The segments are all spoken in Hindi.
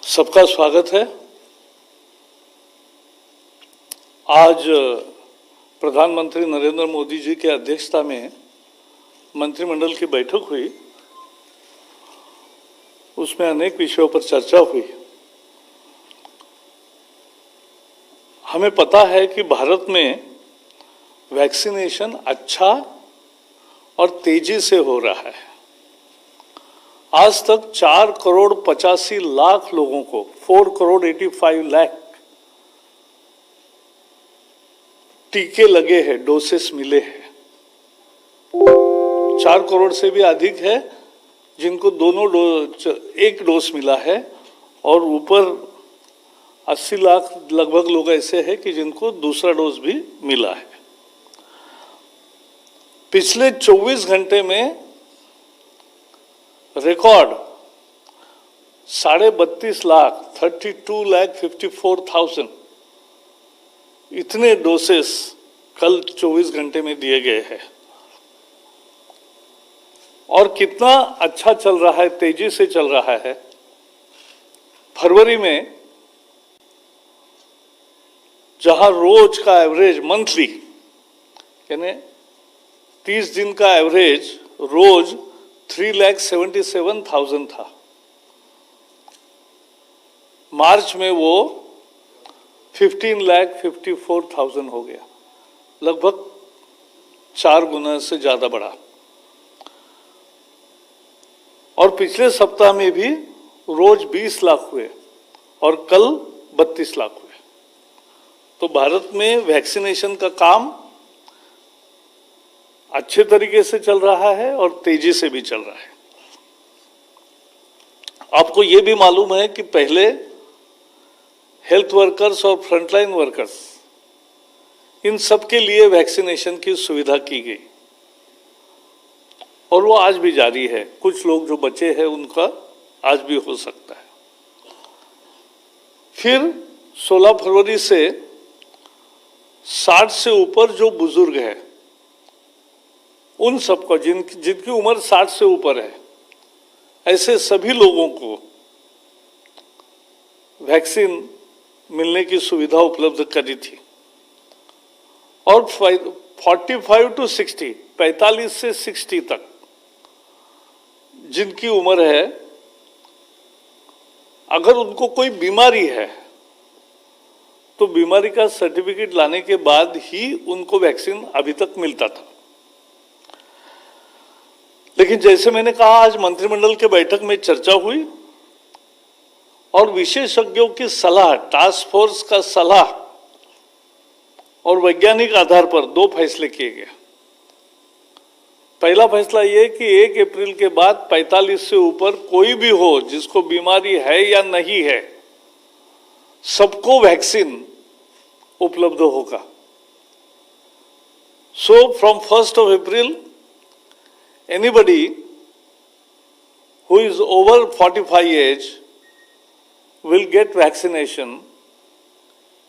सबका स्वागत है। आज प्रधानमंत्री नरेंद्र मोदी जी की अध्यक्षता में मंत्रिमंडल की बैठक हुई। उसमें अनेक विषयों पर चर्चा हुई। हमें पता है कि भारत में वैक्सीनेशन अच्छा और तेजी से हो रहा है। आज तक 4,85,00,000 लोगों को 4,85,00,000 टीके लगे हैं, डोसेस मिले हैं। 4 करोड़ से भी अधिक है जिनको एक डोज मिला है, और ऊपर 80 लाख लगभग लोग ऐसे हैं कि जिनको दूसरा डोज भी मिला है। पिछले 24 घंटे में रिकॉर्ड 32.5 लाख 32,54,000 इतने डोसेस कल 24 घंटे में दिए गए हैं। और कितना अच्छा चल रहा है, तेजी से चल रहा है। फरवरी में जहां रोज का एवरेज मंथली यानी 30 दिन का एवरेज रोज 3,77,000 था, मार्च में वो 15,54,000 हो गया, लगभग 4 गुना से ज्यादा बढ़ा। और पिछले सप्ताह में भी रोज 20 लाख हुए और कल 32 लाख हुए। तो भारत में वैक्सीनेशन का काम अच्छे तरीके से चल रहा है और तेजी से भी चल रहा है। आपको ये भी मालूम है कि पहले हेल्थ वर्कर्स और फ्रंटलाइन वर्कर्स, इन सब के लिए वैक्सीनेशन की सुविधा की गई और वो आज भी जारी है। कुछ लोग जो बचे हैं उनका आज भी हो सकता है। फिर 16 फरवरी से 60 से ऊपर जो बुजुर्ग है, उन सबको जिनकी उम्र 60 से ऊपर है, ऐसे सभी लोगों को वैक्सीन मिलने की सुविधा उपलब्ध करी थी। और 45 टू 60 45 से 60 तक जिनकी उम्र है, अगर उनको कोई बीमारी है तो बीमारी का सर्टिफिकेट लाने के बाद ही उनको वैक्सीन अभी तक मिलता था। लेकिन जैसे मैंने कहा, आज मंत्रिमंडल के बैठक में चर्चा हुई और विशेषज्ञों की सलाह, टास्क फोर्स का सलाह और वैज्ञानिक आधार पर 2 फैसले किए गए। पहला फैसला ये कि 1 अप्रैल के बाद 45 से ऊपर कोई भी हो जिसको बीमारी है या नहीं है, सबको वैक्सीन उपलब्ध होगा। So from 1 April anybody who is over 45 age will get vaccination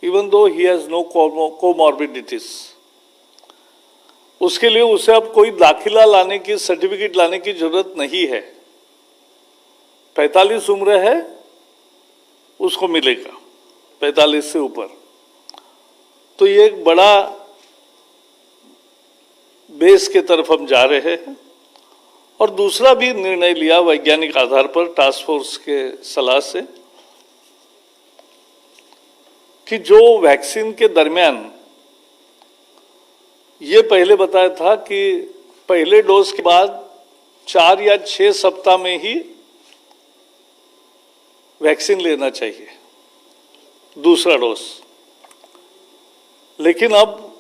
even though he has no comorbidities. उसके लिए उसे अब कोई दाखिला लाने की, सर्टिफिकेट लाने की जरूरत नहीं है। 45 उम्र है उसको मिलेगा, 45 से ऊपर। तो ये एक बड़ा बेस के तरफ हम जा रहे हैं। और दूसरा भी निर्णय लिया वैज्ञानिक आधार पर टास्क फोर्स के सलाह से कि जो वैक्सीन के दरमियान ये पहले बताया था कि पहले डोज के बाद 4 या 6 सप्ताह में ही वैक्सीन लेना चाहिए, दूसरा डोज। लेकिन अब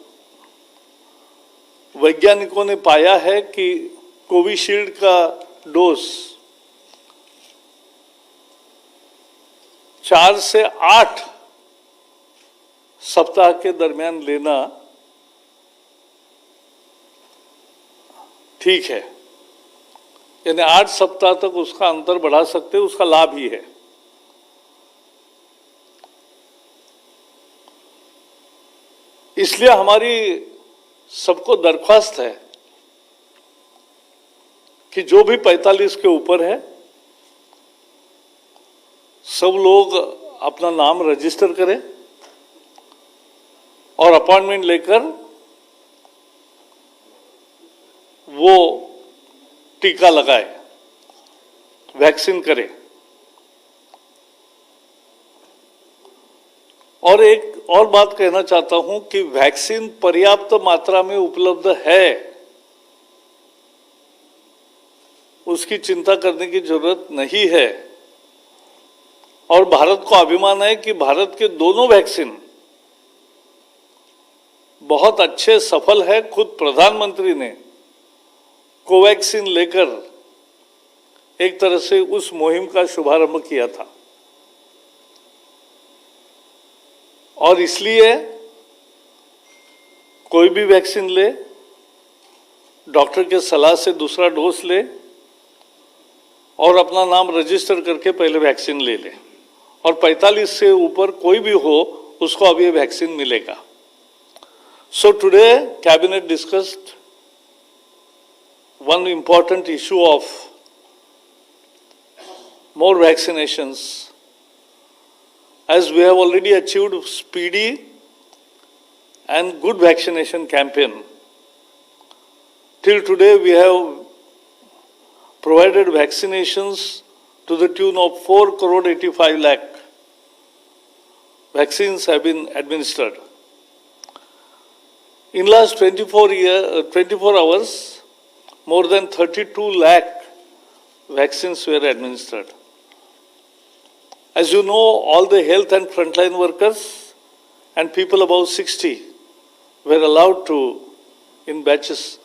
वैज्ञानिकों ने पाया है कि कोविशील्ड का डोज 4 से 8 सप्ताह के दरमियान लेना ठीक है, यानी 8 सप्ताह तक उसका अंतर बढ़ा सकते, उसका लाभ ही है। इसलिए हमारी सबको दरख्वास्त है कि जो भी 45 के ऊपर है सब लोग अपना नाम रजिस्टर करें और अपॉइंटमेंट लेकर वो टीका लगाए, वैक्सीन करे। और एक और बात कहना चाहता हूं कि वैक्सीन पर्याप्त मात्रा में उपलब्ध है, उसकी चिंता करने की जरूरत नहीं है। और भारत को अभिमान है कि भारत के दोनों वैक्सीन बहुत अच्छे सफल है। खुद प्रधानमंत्री ने कोवैक्सीन लेकर एक तरह से उस मुहिम का शुभारंभ किया था। और इसलिए कोई भी वैक्सीन ले, डॉक्टर के सलाह से दूसरा डोज ले और अपना नाम रजिस्टर करके पहले वैक्सीन ले ले। और 45 से ऊपर कोई भी हो उसको अब ये वैक्सीन मिलेगा। So today cabinet discussed one important issue of more vaccinations, as we have already achieved speedy and good vaccination campaign. Till today we have provided vaccinations to the tune of 4.85 crore vaccines have been administered. In last 24 hours, more than 32 lakh vaccines were administered. As you know, all the health and frontline workers and people above 60 were allowed to, in batches,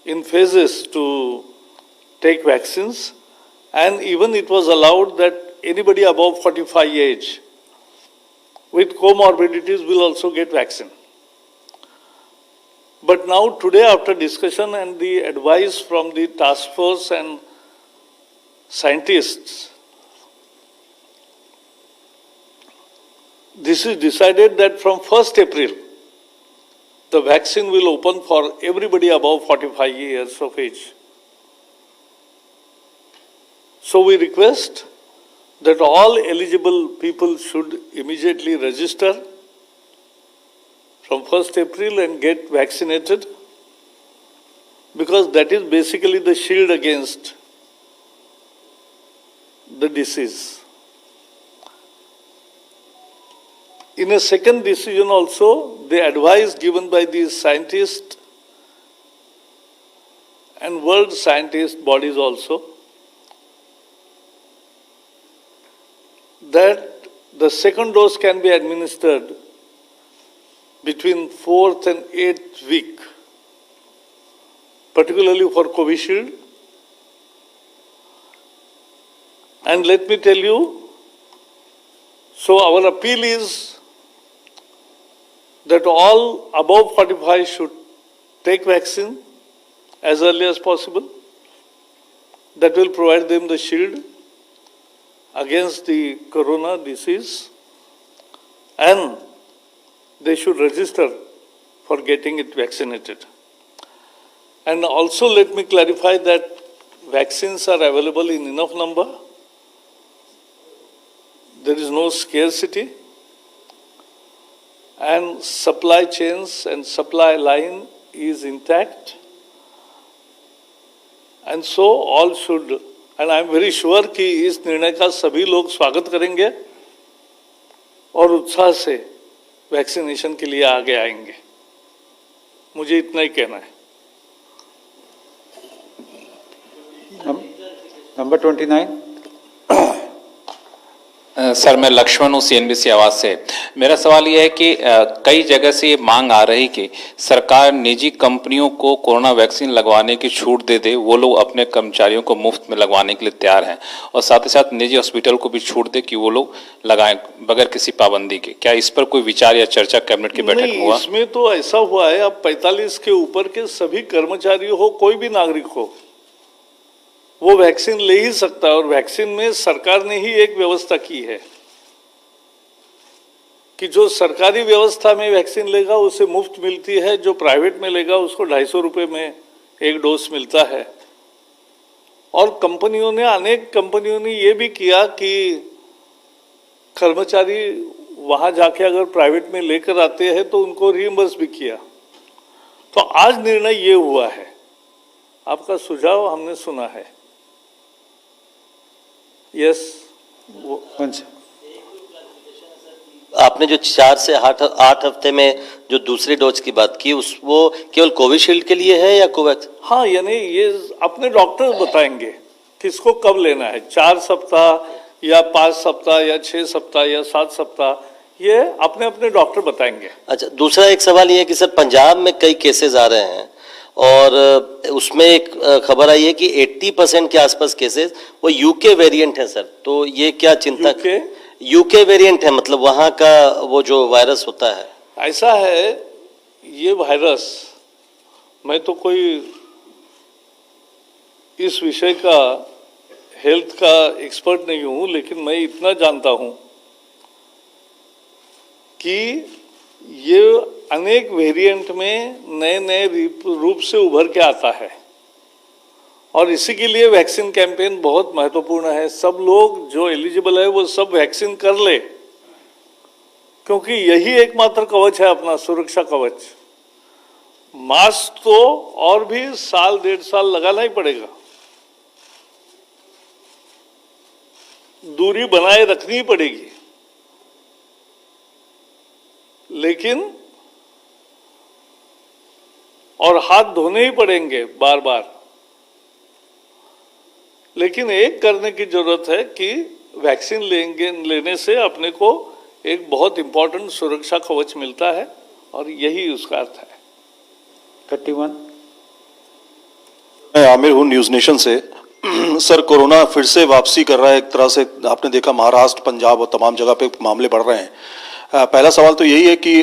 in phases, to take vaccines, and even it was allowed that anybody above 45 age with comorbidities will also get vaccine. But now today, after discussion and the advice from the task force and scientists, this is decided that from 1st April, the vaccine will open for everybody above 45 years of age. So we request that all eligible people should immediately register from 1st April and get vaccinated, because that is basically the shield against the disease. In a second decision also, the advice given by the scientists and world scientist bodies also, that the second dose can be administered between 4th and 8th week, particularly for Covishield. And let me tell you, so our appeal is that all above 45 should take vaccine as early as possible. That will provide them the shield against the corona disease, and they should register for getting it vaccinated. And also let me clarify that vaccines are available in enough number. There is no scarcity, and supply chains and supply line is intact. And so all should, and I am very sure कि इस निर्णय का सभी लोग स्वागत करेंगे और उत्साह से वैक्सीनेशन के लिए आगे आएंगे। मुझे इतना ही कहना है। नंबर 29। सर, मैं लक्ष्मण हूँ CNBC आवाज से। मेरा सवाल यह है कि कई जगह से ये मांग आ रही कि सरकार निजी कंपनियों को कोरोना वैक्सीन लगवाने की छूट दे दे, वो लोग अपने कर्मचारियों को मुफ्त में लगवाने के लिए तैयार हैं, और साथ ही साथ निजी हॉस्पिटल को भी छूट दे कि वो लोग लगाएं बगैर किसी पाबंदी के। क्या इस पर कोई विचार या चर्चा कैबिनेट की बैठक में हुआ? इसमें तो ऐसा हुआ है, अब 45 के ऊपर के सभी कर्मचारी हो, कोई भी नागरिक हो, वो वैक्सीन ले ही सकता है। और वैक्सीन में सरकार ने ही एक व्यवस्था की है कि जो सरकारी व्यवस्था में वैक्सीन लेगा उसे मुफ्त मिलती है, जो प्राइवेट में लेगा उसको 250 रुपये में एक डोज मिलता है। और अनेक कंपनियों ने ये भी किया कि कर्मचारी वहां जाके अगर प्राइवेट में लेकर आते हैं तो उनको रिइंबर्स भी किया। तो आज निर्णय ये हुआ है, आपका सुझाव हमने सुना है। यस, आपने जो 4 से 8 हफ्ते में जो दूसरी डोज की बात की वो केवल कोविशील्ड के लिए है या कोवैक्स? हाँ, यानी ये अपने डॉक्टर बताएंगे किसको कब लेना है, 4 सप्ताह या 5 सप्ताह या 6 सप्ताह या 7 सप्ताह, ये अपने अपने डॉक्टर बताएंगे। अच्छा, दूसरा एक सवाल ये है कि सर पंजाब में कई केसेस आ रहे हैं और उसमें एक खबर आई है कि 80% के आसपास केसेस वो यूके वेरिएंट है सर, तो ये क्या चिंता? यूके वेरिएंट है, मतलब वहाँ का वो जो वायरस होता है। ऐसा है, ये वायरस, मैं तो कोई इस विषय का हेल्थ का एक्सपर्ट नहीं हूँ, लेकिन मैं इतना जानता हूँ कि ये अनेक वेरिएंट में नए नए रूप से उभर के आता है और इसी के लिए वैक्सीन कैंपेन बहुत महत्वपूर्ण है। सब लोग जो एलिजिबल है वो सब वैक्सीन कर ले, क्योंकि यही एकमात्र कवच है अपना, सुरक्षा कवच। मास्क तो और भी 1.5 साल लगाना ही पड़ेगा, दूरी बनाए रखनी ही पड़ेगी, लेकिन और हाथ धोने ही पड़ेंगे बार बार। लेकिन एक करने की जरूरत है कि वैक्सीन लेने से अपने को एक बहुत इंपॉर्टेंट सुरक्षा कवच मिलता है और यही उसका अर्थ है। 31 मैं आमिर हूँ न्यूज नेशन से। सर, कोरोना फिर से वापसी कर रहा है एक तरह से, आपने देखा महाराष्ट्र, पंजाब और तमाम जगह पे मामले बढ़ रहे हैं। पहला सवाल तो यही है कि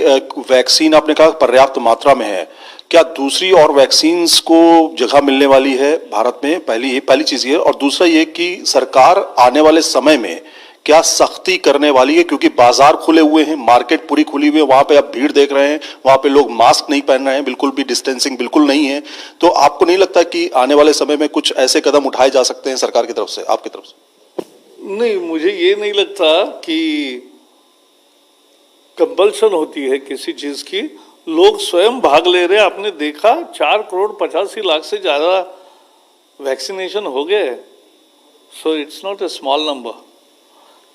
वैक्सीन आपने कहा पर्याप्त मात्रा में है, क्या दूसरी और वैक्सीन्स को जगह मिलने वाली है भारत में? पहली चीज ये, और दूसरा ये कि सरकार आने वाले समय में क्या सख्ती करने वाली है, क्योंकि बाजार खुले हुए हैं, मार्केट पूरी खुली हुई है, वहां पे आप भीड़ देख रहे हैं, वहां पे लोग मास्क नहीं पहन रहे हैं, बिल्कुल भी डिस्टेंसिंग बिल्कुल नहीं है। तो आपको नहीं लगता कि आने वाले समय में कुछ ऐसे कदम उठाए जा सकते हैं सरकार की तरफ से, आपकी तरफ से? नहीं, मुझे ये नहीं लगता कि कंपल्शन होती है किसी चीज की, लोग स्वयं भाग ले रहे हैं। आपने देखा 4,85,00,000 से ज्यादा वैक्सीनेशन हो गए, so it's not a small number.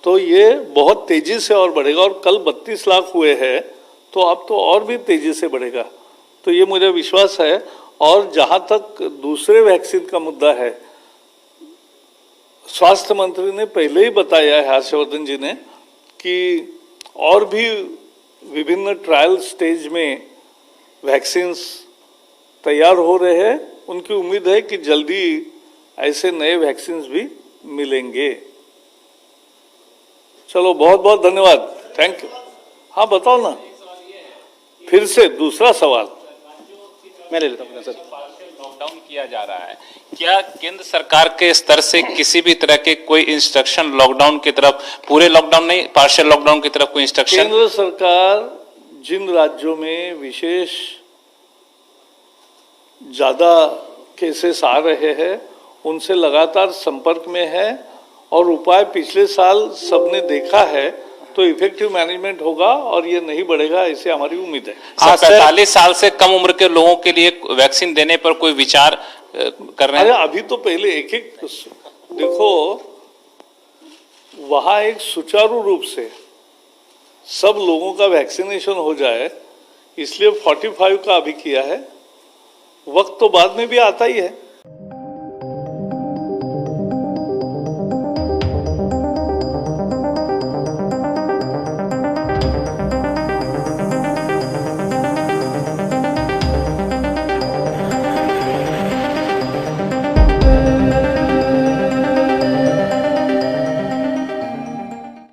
तो ये बहुत तेजी से और बढ़ेगा, और कल 32 लाख हुए हैं, तो अब तो और भी तेजी से बढ़ेगा, तो ये मुझे विश्वास है। और जहां तक दूसरे वैक्सीन का मुद्दा है, स्वास्थ्य मंत्री ने पहले ही बताया है, हर्षवर्धन जी ने, कि और भी विभिन्न ट्रायल स्टेज में वैक्सीन्स तैयार हो रहे हैं। उनकी उम्मीद है कि जल्दी ऐसे नए वैक्सीन्स भी मिलेंगे। चलो, बहुत बहुत धन्यवाद, थैंक यू। हाँ, बताओ ना, फिर से दूसरा सवाल मैं ले लेता हूँ सर। लॉकडाउन किया जा रहा है, क्या केंद्र सरकार के स्तर से किसी भी तरह के कोई इंस्ट्रक्शन लॉकडाउन की तरफ, पूरे लॉकडाउन नहीं, पार्शियल लॉकडाउन की तरफ कोई इंस्ट्रक्शन? केंद्र सरकार जिन राज्यों में विशेष ज्यादा केसेस आ रहे हैं उनसे लगातार संपर्क में है, और उपाय पिछले साल सबने देखा है, तो इफेक्टिव मैनेजमेंट होगा और ये नहीं बढ़ेगा, ऐसे हमारी उम्मीद है। 45 साल से कम उम्र के लोगों के लिए वैक्सीन देने पर कोई विचार कर रहे हैं? अरे अभी तो पहले एक एक देखो, वहां एक सुचारू रूप से सब लोगों का वैक्सीनेशन हो जाए, इसलिए 45 का अभी किया है। वक्त तो बाद में भी आता ही है।